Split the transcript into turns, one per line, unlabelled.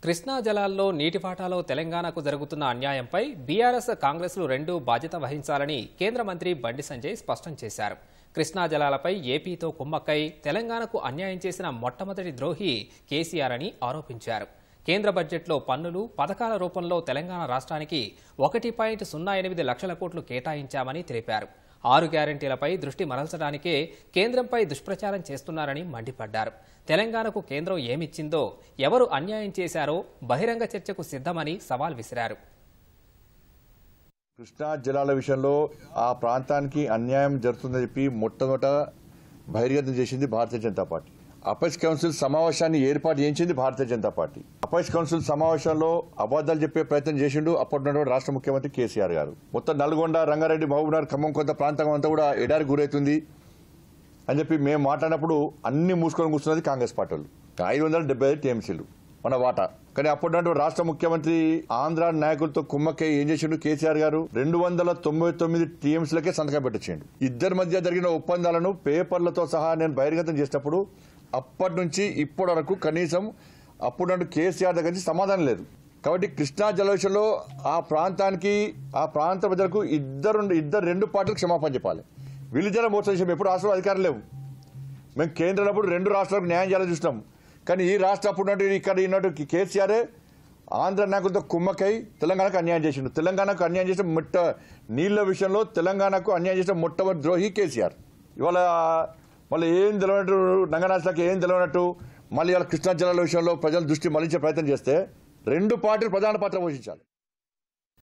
కృష్ణా జలాల్లో నీటిపాటాలో తెలంగాణకు జరుగుతున్న అన్యాయంపై బీఆర్ఎస్ కాంగ్రెస్లు రెండూ బాధ్యత వహించాలని కేంద్ర మంత్రి బండి సంజయ్ స్పష్టం చేశారు. కృష్ణా జలాలపై ఏపీతో కుమ్మక్కై తెలంగాణకు అన్యాయం చేసిన మొట్టమొదటి ద్రోహి కేసీఆర్ అని ఆరోపించారు. కేంద్ర బడ్జెట్లో పన్నులు, పథకాల రూపంలో తెలంగాణ రాష్ట్రానికి 1.08 లక్షల కోట్లు కేటాయించామని తెలిపారు. 6 గ్యారెంటీలపై దృష్టి మరల్చడానికే కేంద్రంపై దుష్ప్రచారం చేస్తున్నారని మండిపడ్డారు. తెలంగాణకు కేంద్రం ఏమిచ్చిందో, ఎవరు అన్యాయం చేశారో బహిరంగ చర్చకు సిద్ధమని సవాల్ విసిరారు.
కృష్ణా జలాల విషయంలో ఆ ప్రాంతానికి అన్యాయం జరుగుతుందని చెప్పి మొట్టమొదట బహిర్గతం చేసింది భారతీయ జనతా పార్టీ. అపైస్ కౌన్సిల్ సమావేశాన్ని ఏర్పాటు చేయించింది భారతీయ జనతా పార్టీ. అపైస్ కౌన్సిల్ సమావేశంలో అబద్దాలు చెప్పే ప్రయత్నం చేసిండు అప్పటి రాష్ట్ర ముఖ్యమంత్రి కేసీఆర్ గారు. మొత్తం నల్గొండ, రంగారెడ్డి, మహబూబ్నగర్, ఖమ్మం కొంత ప్రాంతం అంతా కూడా ఎడారి గురవుతుంది అని చెప్పి మేము మాట్లాడినప్పుడు అన్ని మూసుకొని కూర్చున్నది కాంగ్రెస్ పార్టీ వాళ్ళు. 575 టీఎంసీలు మన వాటా. కానీ అప్పటి రాష్ట్ర ముఖ్యమంత్రి ఆంధ్ర నాయకులతో కుమ్మక్కై ఏం చేసిండు కేసీఆర్ గారు? 299 టీఎంసీలకే సంతకం పెట్టించిండు. ఇద్దరి మధ్య జరిగిన ఒప్పందాలను పేపర్లతో సహా నేను బహిర్గతం చేసినప్పుడు అప్పటి నుంచి ఇప్పటి వరకు కనీసం అప్పుడు కేసీఆర్ దగ్గర నుంచి సమాధానం లేదు. కాబట్టి కృష్ణా జల విషయంలో ఆ ప్రాంతానికి, ఆ ప్రాంత ప్రజలకు రెండు పార్టీలకు క్షమాపణ చెప్పాలి. వీళ్ళు జల మోసం విషయం ఎప్పుడు రాష్ట్రంలో అధికారం లేవు. మేము కేంద్రంలో 2 రాష్ట్రాలకు న్యాయం చేయాలని చూసినాం. కానీ ఈ రాష్ట్ర అప్పుడు ఇక్కడ ఉన్నట్టు కేసీఆరే ఆంధ్ర నాయకులతో కుమ్మకై తెలంగాణకు అన్యాయం చేసిండు. తెలంగాణకు అన్యాయం చేసిన నీళ్ల విషయంలో తెలంగాణకు అన్యాయం చేసిన మొట్టమొదటి ద్రోహి కేసీఆర్. ఇవాళ మళ్ళీ ఏం తెలియనట్టు, నంగనాథ్లకి ఏం తెలియనట్టు మళ్ళీ ఇవాళ కృష్ణా జలాల విషయంలో ప్రజల దృష్టి మళ్లించే ప్రయత్నం చేస్తే 2 పార్టీలు ప్రధాన పాత్ర పోషించాలి.